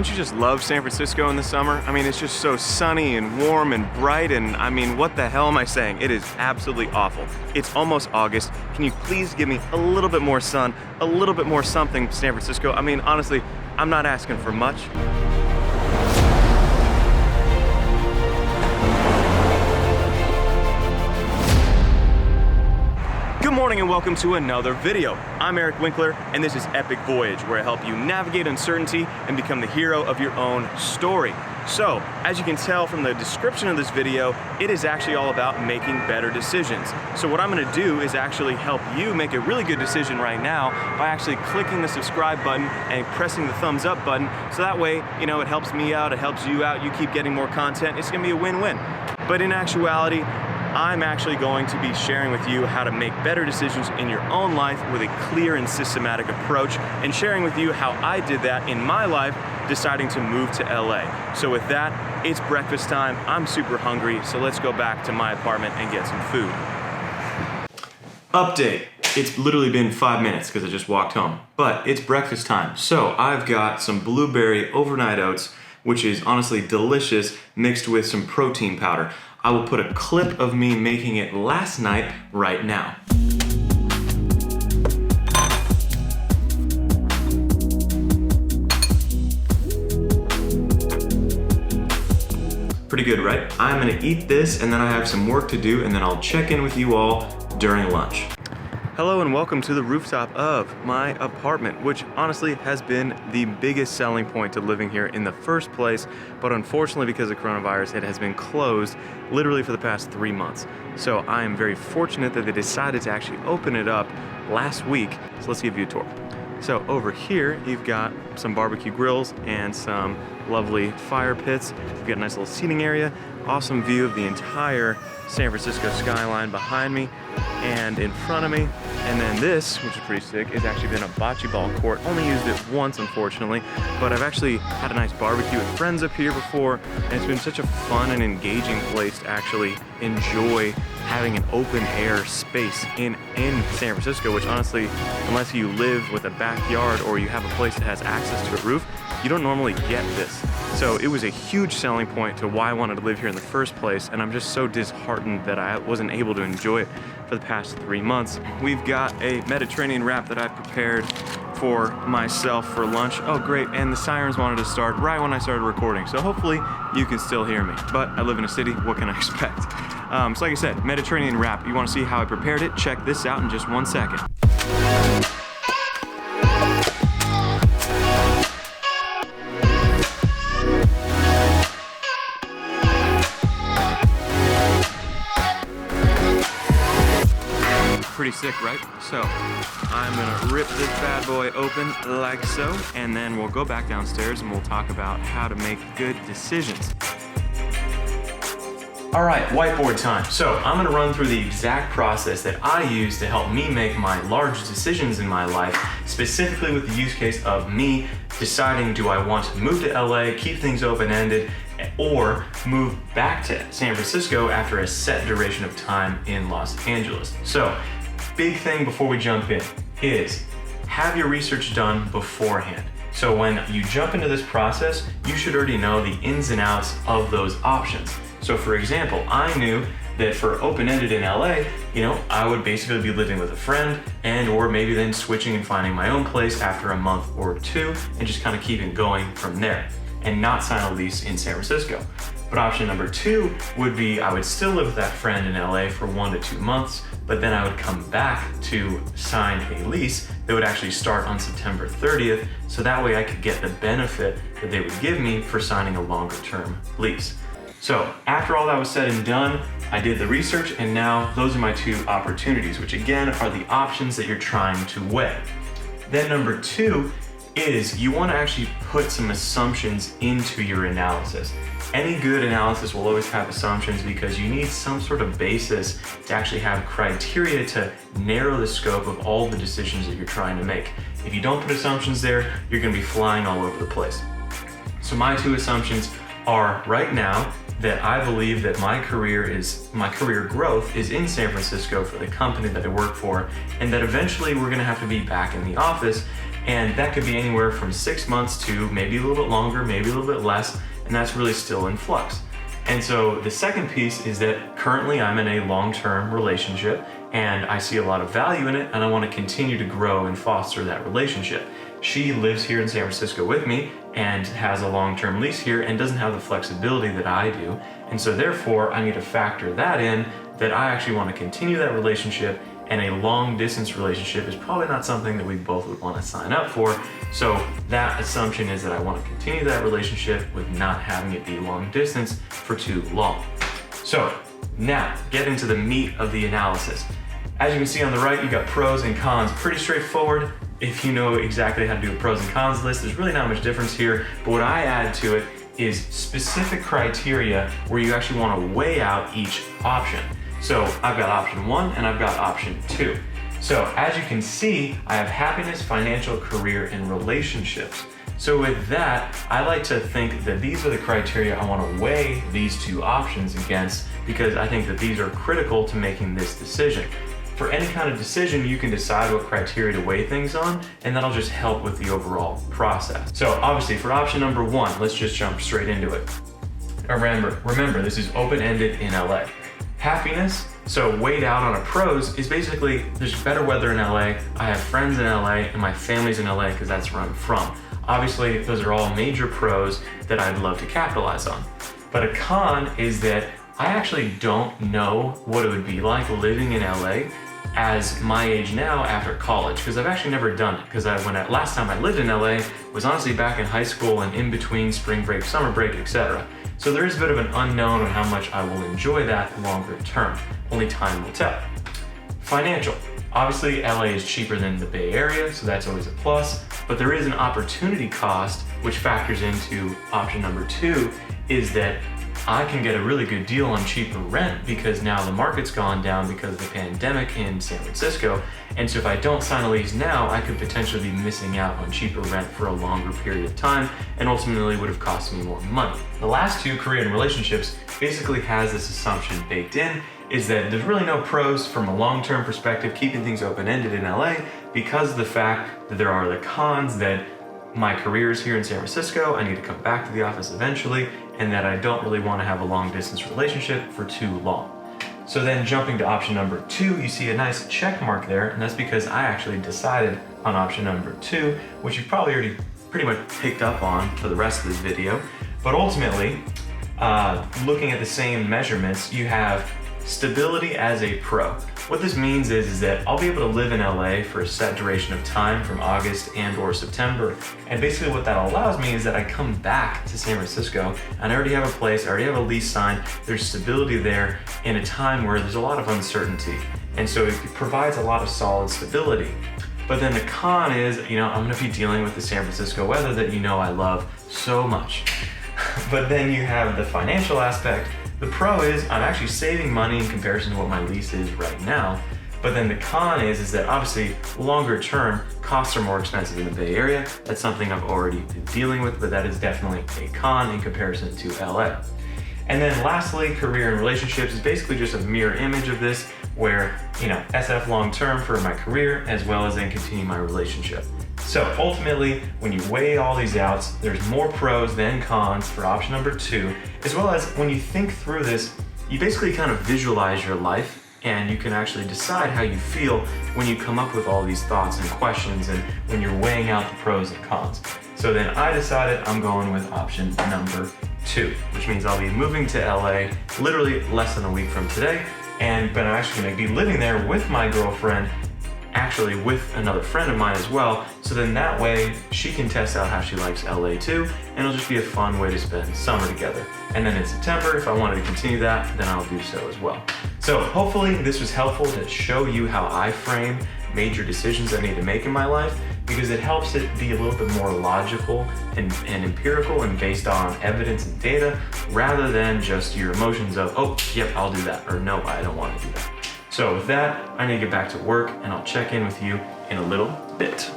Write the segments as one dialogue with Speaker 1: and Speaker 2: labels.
Speaker 1: Don't you just love San Francisco in the summer? I mean, it's just so sunny and warm and bright, and I mean, what the hell am I saying? It is absolutely awful. It's almost August. Can you please give me a little bit more sun, a little bit more something, San Francisco? I mean, honestly, I'm not asking for much. Good morning and welcome to another video. I'm Eric Winkler and this is Epic Voyage, where I help you navigate uncertainty and become the hero of your own story. So, as you can tell from the description of this video, it is actually all about making better decisions. So what I'm gonna do is actually help you make a really good decision right now by actually clicking the subscribe button and pressing the thumbs up button. So that way, you know, it helps me out, it helps you out, you keep getting more content, it's gonna be a win-win. But in actuality, I'm actually going to be sharing with you how to make better decisions in your own life with a clear and systematic approach, and sharing with you how I did that in my life, deciding to move to LA. So with that, it's breakfast time, I'm super hungry, so let's go back to my apartment and get some food. Update. It's literally been 5 minutes because I just walked home, but it's breakfast time. So I've got some blueberry overnight oats, which is honestly delicious, mixed with some protein powder. I will put a clip of me making it last night right now. Pretty good, right? I'm gonna eat this and then I have some work to do, and then I'll check in with you all during lunch. Hello and welcome to the rooftop of my apartment, which honestly has been the biggest selling point to living here in the first place, but unfortunately because of coronavirus, it has been closed literally for the past 3 months. So I am very fortunate that they decided to actually open it up last week. So let's give you a tour. So over here, you've got some barbecue grills and some lovely fire pits. You've got a nice little seating area, awesome view of the entire San Francisco skyline behind me and in front of me. And then this, which is pretty sick, has actually been a bocce ball court. Only used it once, unfortunately, but I've actually had a nice barbecue with friends up here before, and it's been such a fun and engaging place to actually enjoy having an open air space in San Francisco, which honestly, unless you live with a backyard or you have a place that has access to a roof, you don't normally get this. So it was a huge selling point to why I wanted to live here in the first place, and I'm just so disheartened that I wasn't able to enjoy it for the past 3 months. We've got a Mediterranean wrap that I prepared for myself for lunch. Oh great, and the sirens wanted to start right when I started recording, so hopefully you can still hear me. But I live in a city, what can I expect? So like I said, Mediterranean wrap. You wanna see how I prepared it? Check this out in just 1 second. Pretty sick, right? So I'm gonna rip this bad boy open like so, and then we'll go back downstairs and we'll talk about how to make good decisions. All right, whiteboard time. So I'm gonna run through the exact process that I use to help me make my large decisions in my life, specifically with the use case of me deciding, do I want to move to LA, keep things open-ended, or move back to San Francisco after a set duration of time in Los Angeles. So, big thing before we jump in is have your research done beforehand. So when you jump into this process, you should already know the ins and outs of those options. So for example, I knew that for open-ended in LA, you know, I would basically be living with a friend and or maybe then switching and finding my own place after a month or two and just kind of keeping going from there and not sign a lease in San Francisco. But option number 2 would be I would still live with that friend in LA for 1 to 2 months, but then I would come back to sign a lease that would actually start on September 30th, so that way I could get the benefit that they would give me for signing a longer term lease. So after all that was said and done, I did the research, and now those are my 2 opportunities, which again are the options that you're trying to weigh. Then number 2 is you want to actually put some assumptions into your analysis. Any good analysis will always have assumptions because you need some sort of basis to actually have criteria to narrow the scope of all the decisions that you're trying to make. If you don't put assumptions there, you're going to be flying all over the place. So my 2 assumptions are right now that I believe that my career growth is in San Francisco for the company that I work for, and that eventually we're gonna have to be back in the office And that could be anywhere from 6 months to maybe a little bit longer, maybe a little bit less, and that's really still in flux. And so the second piece is that currently I'm in a long-term relationship and I see a lot of value in it, and I want to continue to grow and foster that relationship. She lives here in San Francisco with me and has a long-term lease here and doesn't have the flexibility that I do. And so therefore I need to factor that in, that I actually want to continue that relationship, and a long distance relationship is probably not something that we both would want to sign up for. So that assumption is that I want to continue that relationship with not having it be long distance for too long. So now get into the meat of the analysis. As you can see on the right, you got pros and cons, pretty straightforward. If you know exactly how to do a pros and cons list, there's really not much difference here, but what I add to it is specific criteria where you actually want to weigh out each option. So I've got option 1 and I've got option 2. So as you can see, I have happiness, financial, career, and relationships. So with that, I like to think that these are the criteria I want to weigh these two options against, because I think that these are critical to making this decision. For any kind of decision, you can decide what criteria to weigh things on, and that'll just help with the overall process. So obviously for option number 1, let's just jump straight into it. Remember, this is open-ended in LA. Happiness, so weighed out on a pros, is basically there's better weather in LA, I have friends in LA, and my family's in LA because that's where I'm from. Obviously, those are all major pros that I'd love to capitalize on. But a con is that I actually don't know what it would be like living in LA as my age now after college, because I've actually never done it, because last time I lived in LA was honestly back in high school and in between spring break, summer break, etc. So there is a bit of an unknown on how much I will enjoy that longer term. Only time will tell. Financial. Obviously, LA is cheaper than the Bay Area, so that's always a plus, but there is an opportunity cost, which factors into option number 2, is that I can get a really good deal on cheaper rent because now the market's gone down because of the pandemic in San Francisco. And so if I don't sign a lease now, I could potentially be missing out on cheaper rent for a longer period of time, and ultimately would have cost me more money. The last two, career and relationships, basically has this assumption baked in, is that there's really no pros from a long-term perspective keeping things open-ended in LA because of the fact that there are the cons that my career is here in San Francisco, I need to come back to the office eventually, and that I don't really want to have a long distance relationship for too long. So then jumping to option number 2, you see a nice check mark there, and that's because I actually decided on option number 2, which you've probably already pretty much picked up on for the rest of this video. But ultimately, looking at the same measurements, you have stability as a pro. What this means is that I'll be able to live in LA for a set duration of time from August and or September. And basically what that allows me is that I come back to San Francisco and I already have a place, I already have a lease signed, there's stability there in a time where there's a lot of uncertainty. And so it provides a lot of solid stability. But then the con is, I'm gonna be dealing with the San Francisco weather that I love so much. But then you have the financial aspect. The pro is I'm actually saving money in comparison to what my lease is right now. But then the con is that obviously longer term costs are more expensive in the Bay Area. That's something I've already been dealing with, but that is definitely a con in comparison to LA. And then lastly, career and relationships is basically just a mirror image of this, where, SF long term for my career as well as then continue my relationship. So ultimately, when you weigh all these out, there's more pros than cons for option number 2, as well as when you think through this, you basically kind of visualize your life and you can actually decide how you feel when you come up with all these thoughts and questions and when you're weighing out the pros and cons. So then I decided I'm going with option number 2, which means I'll be moving to LA literally less than a week from today, but I'm actually going to be living there with my girlfriend, actually with another friend of mine as well, so then that way she can test out how she likes LA too, and it'll just be a fun way to spend summer together. And then in September, if I wanted to continue that, then I'll do so as well. So hopefully this was helpful to show you how I frame major decisions I need to make in my life, because it helps it be a little bit more logical and empirical and based on evidence and data, rather than just your emotions of, oh, yep, I'll do that, or no, I don't want to do that. So with that, I need to get back to work, and I'll check in with you in a little bit.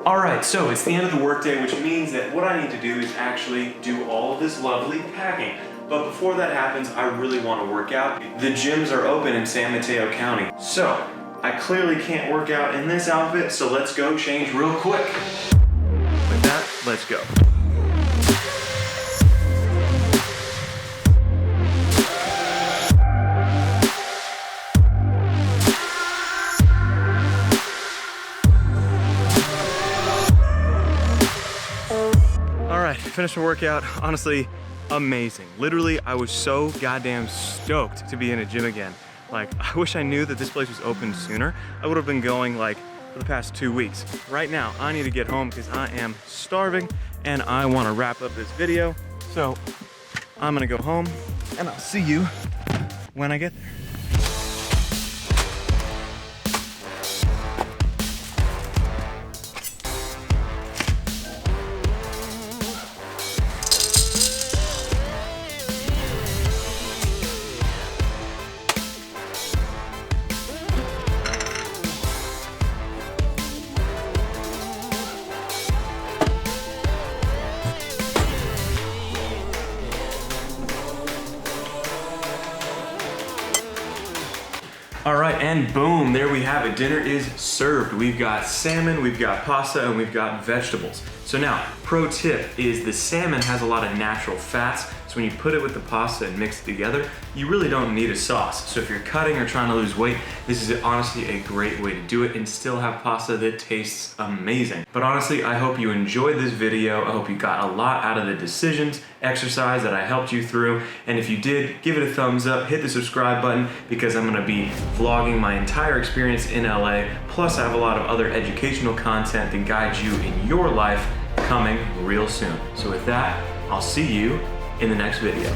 Speaker 1: All right, so it's the end of the workday, which means that what I need to do is actually do all of this lovely packing. But before that happens, I really want to work out. The gyms are open in San Mateo County. So I clearly can't work out in this outfit, so let's go change real quick. With that, let's go. All right, finished my workout. Honestly, amazing. Literally, I was so goddamn stoked to be in a gym again. Like, I wish I knew that this place was open sooner. I would have been going like for the past 2 weeks. Right now, I need to get home because I am starving and I want to wrap up this video. So I'm gonna go home and I'll see you when I get there. All right, and boom, there we have it. Dinner is served. We've got salmon, we've got pasta, and we've got vegetables. So now, pro tip is the salmon has a lot of natural fats, so when you put it with the pasta and mix it together, you really don't need a sauce. So if you're cutting or trying to lose weight, this is honestly a great way to do it and still have pasta that tastes amazing. But honestly, I hope you enjoyed this video. I hope you got a lot out of the decisions exercise that I helped you through. And if you did, give it a thumbs up, hit the subscribe button because I'm gonna be vlogging my entire experience in LA. Plus I have a lot of other educational content that guides you in your life coming real soon. So with that, I'll see you in the next video.